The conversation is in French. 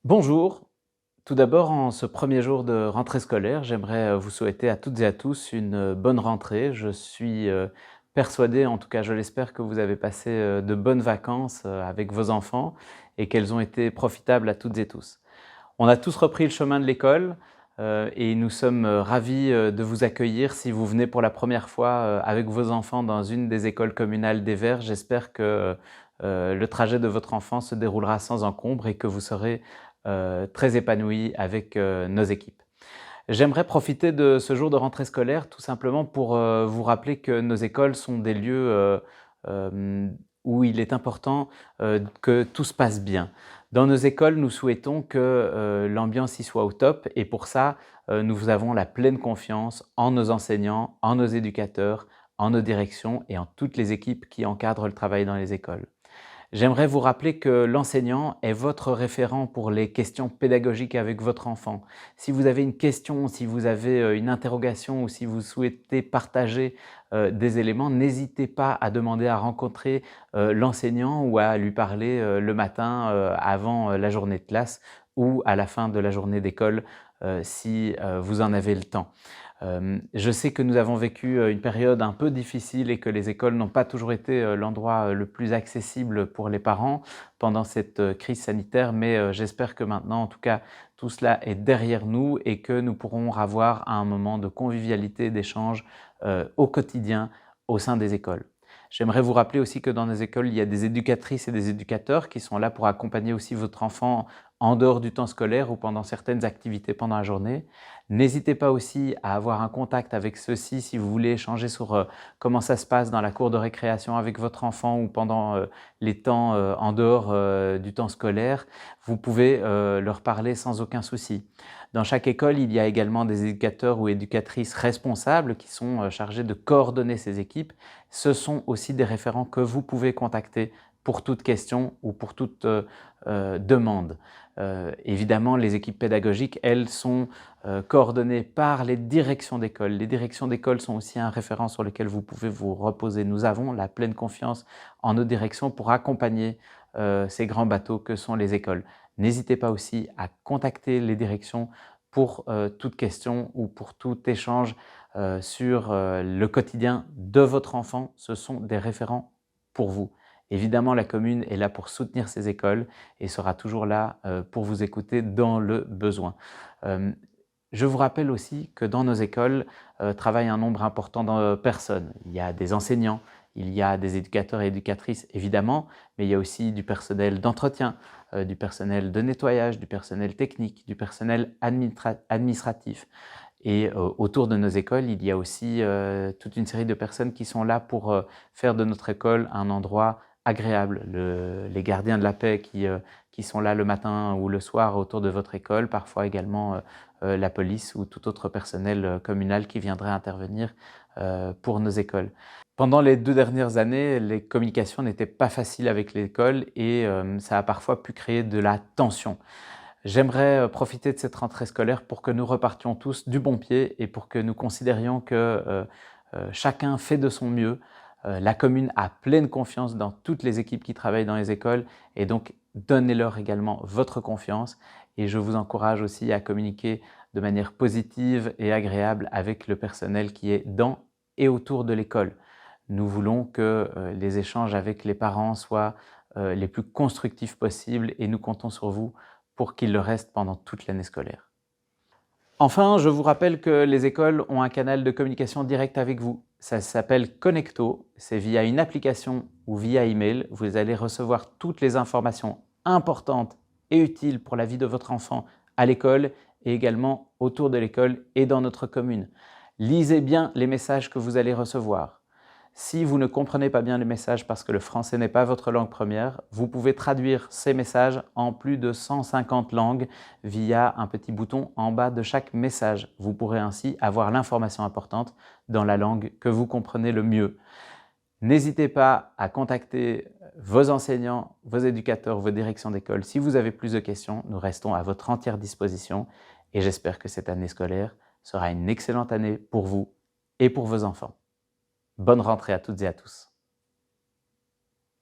Bonjour, tout d'abord en ce premier jour de rentrée scolaire, j'aimerais vous souhaiter à toutes et à tous une bonne rentrée. Je suis persuadé, en tout cas je l'espère, que vous avez passé de bonnes vacances avec vos enfants et qu'elles ont été profitables à toutes et tous. On a tous repris le chemin de l'école et nous sommes ravis de vous accueillir si vous venez pour la première fois avec vos enfants dans une des écoles communales des Verts. J'espère que le trajet de votre enfant se déroulera sans encombre et que vous serez très épanouis avec nos équipes. J'aimerais profiter de ce jour de rentrée scolaire tout simplement pour vous rappeler que nos écoles sont des lieux où il est important que tout se passe bien. Dans nos écoles, nous souhaitons que l'ambiance y soit au top et pour ça, nous avons la pleine confiance en nos enseignants, en nos éducateurs, en nos directions et en toutes les équipes qui encadrent le travail dans les écoles. J'aimerais vous rappeler que l'enseignant est votre référent pour les questions pédagogiques avec votre enfant. Si vous avez une question, si vous avez une interrogation ou si vous souhaitez partager des éléments, n'hésitez pas à demander à rencontrer l'enseignant ou à lui parler le matin avant la journée de classe ou à la fin de la journée d'école si vous en avez le temps. Je sais que nous avons vécu une période un peu difficile et que les écoles n'ont pas toujours été l'endroit le plus accessible pour les parents pendant cette crise sanitaire, mais j'espère que maintenant, en tout cas, tout cela est derrière nous et que nous pourrons avoir un moment de convivialité, d'échange au quotidien au sein des écoles. J'aimerais vous rappeler aussi que dans les écoles, il y a des éducatrices et des éducateurs qui sont là pour accompagner aussi votre enfant en dehors du temps scolaire ou pendant certaines activités pendant la journée. N'hésitez pas aussi à avoir un contact avec ceux-ci si vous voulez échanger sur comment ça se passe dans la cour de récréation avec votre enfant ou pendant les temps en dehors du temps scolaire. Vous pouvez leur parler sans aucun souci. Dans chaque école, il y a également des éducateurs ou éducatrices responsables qui sont chargés de coordonner ces équipes. Ce sont aussi des référents que vous pouvez contacter pour toute question ou pour toute demande. Évidemment, les équipes pédagogiques, elles, sont coordonnées par les directions d'école. Les directions d'école sont aussi un référent sur lequel vous pouvez vous reposer. Nous avons la pleine confiance en nos directions pour accompagner ces grands bateaux que sont les écoles. N'hésitez pas aussi à contacter les directions pour toute question ou pour tout échange sur le quotidien de votre enfant. Ce sont des référents pour vous. Évidemment, la commune est là pour soutenir ces écoles et sera toujours là pour vous écouter dans le besoin. Je vous rappelle aussi que dans nos écoles travaille un nombre important de personnes. Il y a des enseignants, il y a des éducateurs et éducatrices évidemment, mais il y a aussi du personnel d'entretien, du personnel de nettoyage, du personnel technique, du personnel administratif. Et autour de nos écoles, il y a aussi toute une série de personnes qui sont là pour faire de notre école un endroit agréable. Les gardiens de la paix qui sont là le matin ou le soir autour de votre école, parfois également la police ou tout autre personnel communal qui viendrait intervenir pour nos écoles. Pendant les 2 dernières années, les communications n'étaient pas faciles avec l'école et ça a parfois pu créer de la tension. J'aimerais profiter de cette rentrée scolaire pour que nous repartions tous du bon pied et pour que nous considérions que chacun fait de son mieux. La commune a pleine confiance dans toutes les équipes qui travaillent dans les écoles et donc donnez-leur également votre confiance et je vous encourage aussi à communiquer de manière positive et agréable avec le personnel qui est dans et autour de l'école. Nous voulons que les échanges avec les parents soient les plus constructifs possibles et nous comptons sur vous pour qu'ils le restent pendant toute l'année scolaire. Enfin, je vous rappelle que les écoles ont un canal de communication direct avec vous. Ça s'appelle Connecto, c'est via une application ou via email. Vous allez recevoir toutes les informations importantes et utiles pour la vie de votre enfant à l'école et également autour de l'école et dans notre commune. Lisez bien les messages que vous allez recevoir. Si vous ne comprenez pas bien les messages parce que le français n'est pas votre langue première, vous pouvez traduire ces messages en plus de 150 langues via un petit bouton en bas de chaque message. Vous pourrez ainsi avoir l'information importante dans la langue que vous comprenez le mieux. N'hésitez pas à contacter vos enseignants, vos éducateurs, vos directions d'école. Si vous avez plus de questions, nous restons à votre entière disposition et j'espère que cette année scolaire sera une excellente année pour vous et pour vos enfants. Bonne rentrée à toutes et à tous.